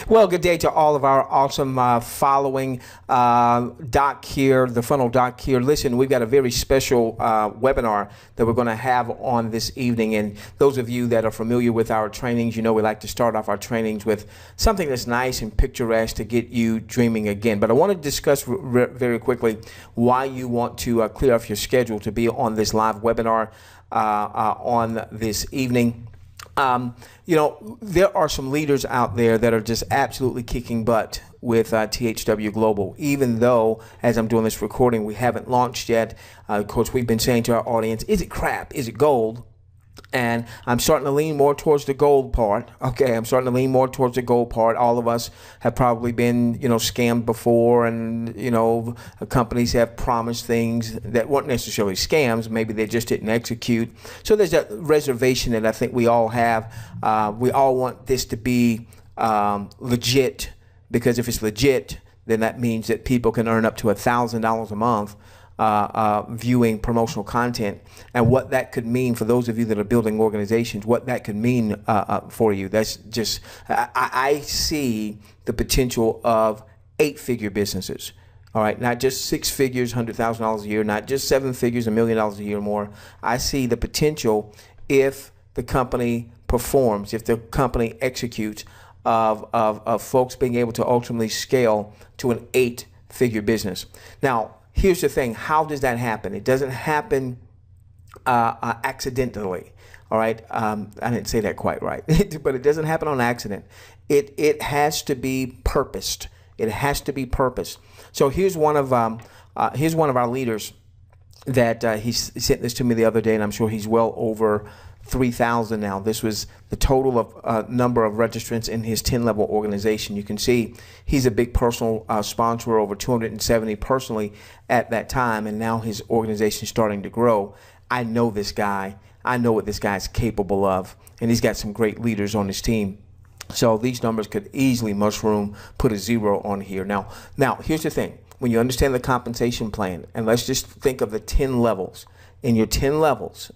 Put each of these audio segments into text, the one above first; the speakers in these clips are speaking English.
Well, good day to all of our awesome following doc here, the funnel doc here. Listen, we've got a very special webinar that we're going to have on this evening. And those of you that are familiar with our trainings, you know we like to start off our trainings with something that's nice and picturesque to get you dreaming again. But I want to discuss very quickly why you want to clear off your schedule to be on this live webinar on this evening. You know, there are some leaders out there that are just absolutely kicking butt with THW Global, even though, as I'm doing this recording, we haven't launched yet. Of course, we've been saying to our audience, is it crap? Is it gold? And I'm starting to lean more towards the gold part. Okay, I'm starting to lean more towards the gold part. All of us have probably been, scammed before, and, companies have promised things that weren't necessarily scams. Maybe they just didn't execute. So there's that reservation that I think we all have. We all want this to be legit, because if it's legit, then that means that people can earn up to $1,000 a month viewing promotional content, and what that could mean for those of you that are building organizations, what that could mean for you. That's just, I see the potential of 8-figure businesses. All right, not just 6 figures, $100,000 a year, not just 7 figures, $1 million a year or more. I see the potential, if the company performs, if the company executes, of folks being able to ultimately scale to an 8-figure business. Now, here's the thing. How does that happen? It doesn't happen accidentally. All right. I didn't say that quite right, but it doesn't happen on accident. It has to be purposed. It has to be purposed. So here's one of our leaders that he sent this to me the other day, and I'm sure he's well over 3,000 now. This was the total of number of registrants in his 10-level organization. You can see he's a big personal sponsor, over 270 personally at that time, and now his organization is starting to grow. I know this guy. I know what this guy's capable of, and he's got some great leaders on his team. So these numbers could easily mushroom, put a 0 on here. Now here's the thing. When you understand the compensation plan, and let's just think of the 10 levels. In your 10 levels,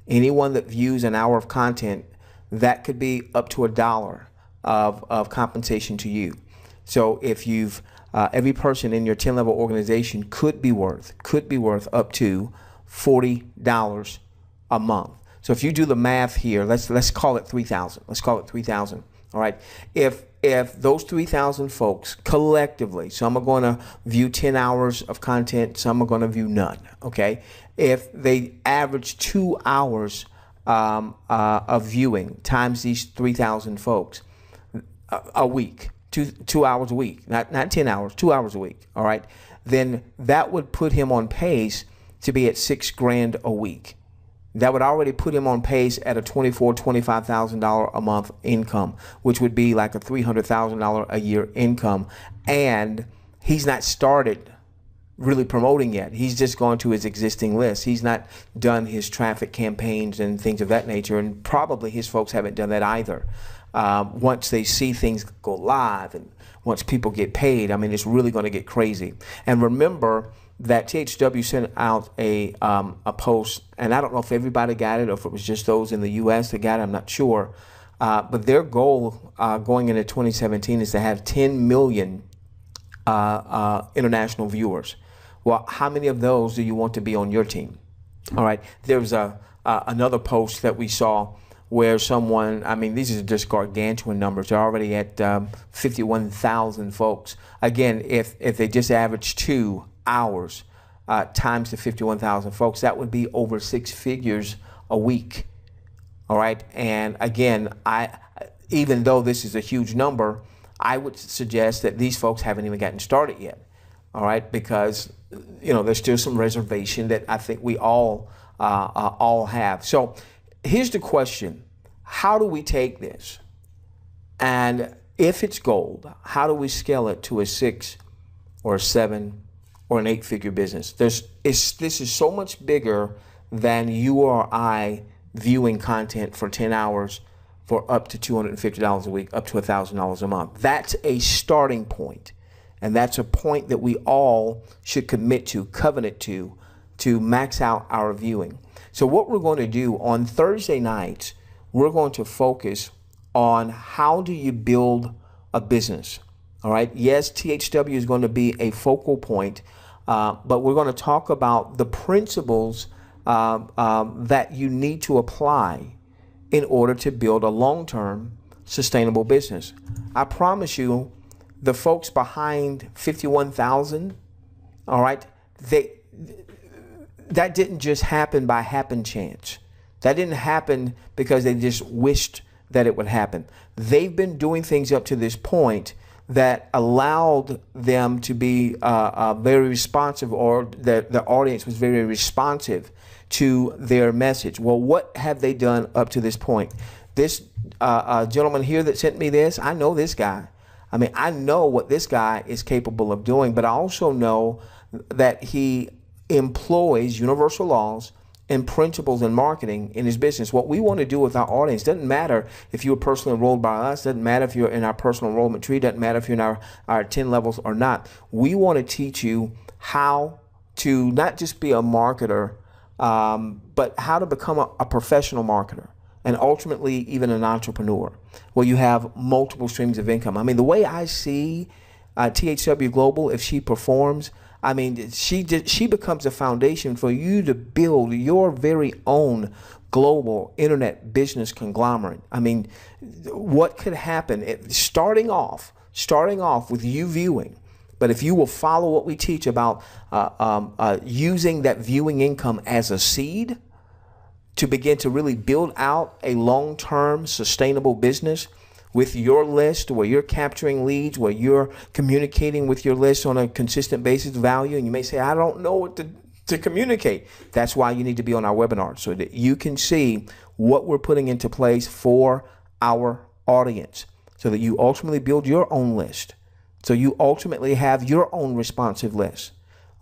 anyone that views an hour of content, that could be up to $1 of compensation to you. So if you've every person in your 10-level organization could be worth up to $40 a month. So if you do the math here, let's call it 3,000. Let's call it 3,000. All right. If those 3,000 folks collectively, some are going to view 10 hours of content, some are going to view none. Okay. If they average 2 hours of viewing times these 3,000 folks a week, 2 hours a week, not 10 hours, 2 hours a week. All right. Then that would put him on pace to be at $6,000 a week. That would already put him on pace at a $24,000, $25,000 a month income, which would be like a $300,000 a year income. And he's not started really promoting yet. He's just gone to his existing list. He's not done his traffic campaigns and things of that nature. And probably his folks haven't done that either. Once they see things go live and once people get paid, I mean, it's really going to get crazy. And remember that THW sent out a post, and I don't know if everybody got it or if it was just those in the U.S. that got it. I'm not sure. But their goal going into 2017 is to have 10 million international viewers. Well, how many of those do you want to be on your team? All right. There was another post that we saw where someone, I mean, these are just gargantuan numbers. They're already at 51,000 folks. Again, if they just average 2 hours times the 51,000 folks, that would be over 6 figures a week. All right. And again, even though this is a huge number, I would suggest that these folks haven't even gotten started yet. All right. Because, there's still some reservation that I think we all have. So here's the question. How do we take this? And if it's gold, how do we scale it to a 6 or a 7 or an 8-figure business? This is so much bigger than you or I viewing content for 10 hours for up to $250 a week, up to $1,000 a month. That's a starting point. And that's a point that we all should commit to, covenant to max out our viewing. So what we're going to do on Thursday nights, we're going to focus on how do you build a business. All right. Yes, THW is going to be a focal point, but we're going to talk about the principles that you need to apply in order to build a long-term sustainable business. I promise you, the folks behind 51,000, all right, that didn't just happen by happen chance. That didn't happen because they just wished that it would happen. They've been doing things up to this point that allowed them to be very responsive, or the audience was very responsive to their message. Well, what have they done up to this point? This gentleman here that sent me this, I know this guy. I mean, I know what this guy is capable of doing, but I also know that he employs universal laws and principles in marketing in his business. What we want to do with our audience doesn't matter if you're personally enrolled by us, doesn't matter if you're in our personal enrollment tree, doesn't matter if you're in our 10 levels or not. We want to teach you how to not just be a marketer, but how to become a professional marketer, and ultimately even an entrepreneur, where you have multiple streams of income. I mean, the way I see THW Global, if she performs, I mean, she becomes a foundation for you to build your very own global internet business conglomerate. I mean, what could happen starting off with you viewing? But if you will follow what we teach about using that viewing income as a seed to begin to really build out a long-term sustainable business with your list, where you're capturing leads, where you're communicating with your list on a consistent basis of value, and you may say, I don't know what to communicate. That's why you need to be on our webinar, so that you can see what we're putting into place for our audience, so that you ultimately build your own list. So you ultimately have your own responsive list.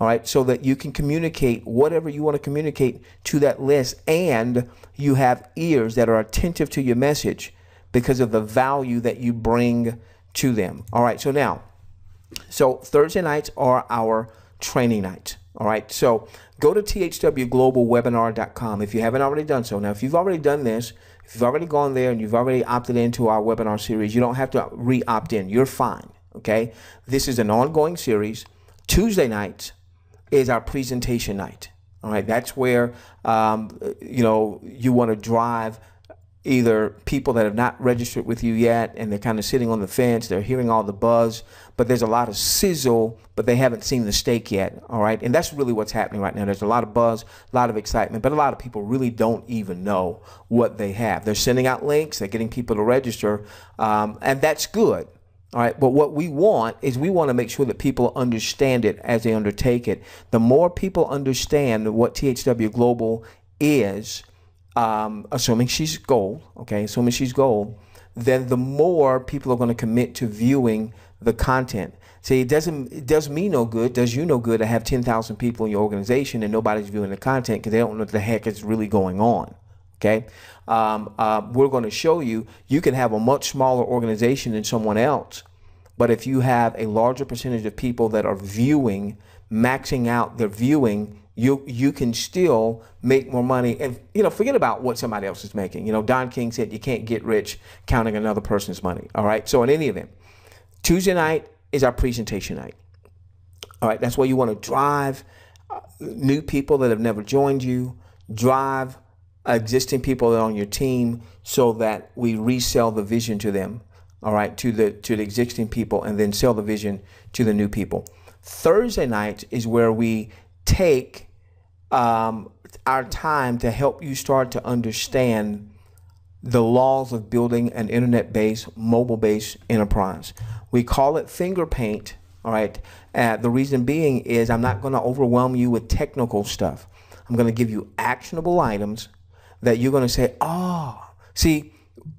All right, so that you can communicate whatever you want to communicate to that list, and you have ears that are attentive to your message because of the value that you bring to them. All right, so Thursday nights are our training nights. All right, so go to thwglobalwebinar.com if you haven't already done so. Now, if you've already done this, if you've already gone there and you've already opted into our webinar series, you don't have to re-opt in. You're fine, okay? This is an ongoing series. Tuesday nights is our presentation night. All right, that's where you want to drive either people that have not registered with you yet and they're kind of sitting on the fence, they're hearing all the buzz, but there's a lot of sizzle, but they haven't seen the steak yet. All right, and that's really what's happening right now. There's a lot of buzz, a lot of excitement, but a lot of people really don't even know what they have. They're sending out links, they're getting people to register, and that's good. All right, but what we want is we want to make sure that people understand it as they undertake it. The more people understand what THW Global is, assuming she's gold, okay, assuming she's gold, then the more people are going to commit to viewing the content. See, it does me no good, does you no good to have 10,000 people in your organization and nobody's viewing the content because they don't know what the heck is really going on. Okay, we're going to show you can have a much smaller organization than someone else, but if you have a larger percentage of people that are viewing, maxing out their viewing, you can still make more money. And forget about what somebody else is making. Don King said you can't get rich counting another person's money. All right, so in any event, Tuesday night is our presentation night. All right, that's where you want to drive new people that have never joined you, drive existing people that are on your team, so that we resell the vision to them, all right, to the existing people, and then sell the vision to the new people. Thursday night is where we take our time to help you start to understand the laws of building an internet-based, mobile-based enterprise. We call it finger paint, all right? The reason being is I'm not going to overwhelm you with technical stuff. I'm going to give you actionable items that you're going to say, oh, see,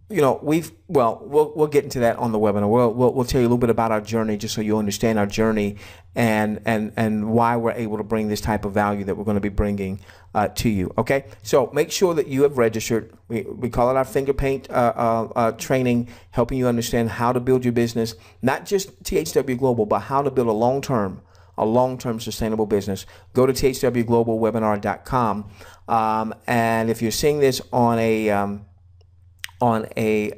we'll get into that on the webinar. We'll tell you a little bit about our journey, just so you understand our journey and why we're able to bring this type of value that we're going to be bringing to you. Okay, so make sure that you have registered. We call it our finger paint training, helping you understand how to build your business, not just THW Global, but how to build a long-term sustainable business. Go to thwglobalwebinar.com, and if you're seeing this on on a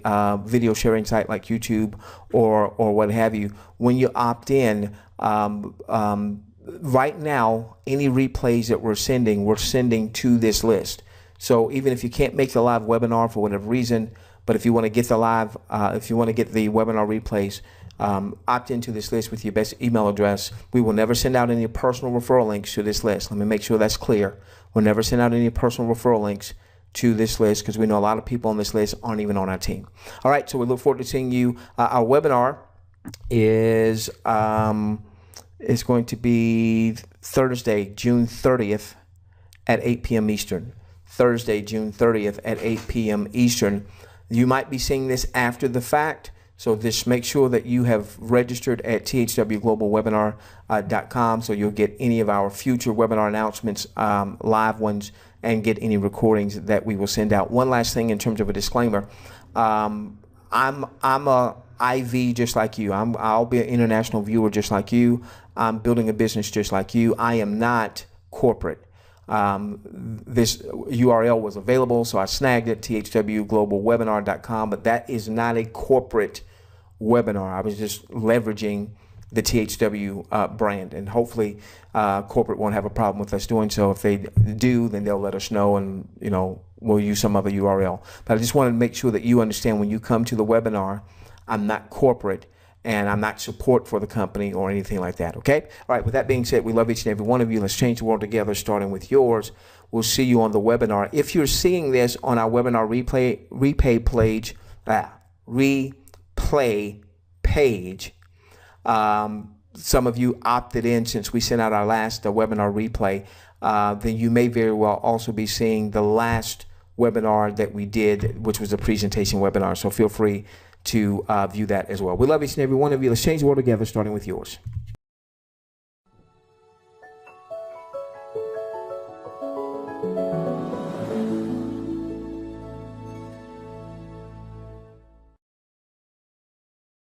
video sharing site like YouTube or what have you, when you opt in, right now, any replays that we're sending to this list. So even if you can't make the live webinar for whatever reason, but if you want to get the live, if you want to get the webinar replays, opt into this list with your best email address. We will never send out any personal referral links to this list. Let me make sure that's clear. We'll never send out any personal referral links to this list because we know a lot of people on this list aren't even on our team. All right, so we look forward to seeing you. Our webinar is going to be Thursday, June 30th at 8 p.m. Eastern. Thursday, June 30th at 8 p.m. Eastern. You might be seeing this after the fact, so just make sure that you have registered at thwglobalwebinar.com so you'll get any of our future webinar announcements, live ones, and get any recordings that we will send out. One last thing in terms of a disclaimer. I'm a IV just like you. I'll be an international viewer just like you. I'm building a business just like you. I am not corporate. This URL was available, so I snagged it, thwglobalwebinar.com, but that is not a corporate webinar. I was just leveraging the THW brand, and hopefully corporate won't have a problem with us doing so. If they do, then they'll let us know, and we'll use some other URL. But I just wanted to make sure that you understand when you come to the webinar, I'm not corporate and I'm not support for the company or anything like that, okay? All right, with that being said, we love each and every one of you. Let's change the world together, starting with yours. We'll see you on the webinar. If you're seeing this on our webinar replay page, some of you opted in since we sent out our last webinar replay, then you may very well also be seeing the last webinar that we did, which was a presentation webinar. So feel free to view that as well. We love each and every one of you. Let's change the world together, starting with yours.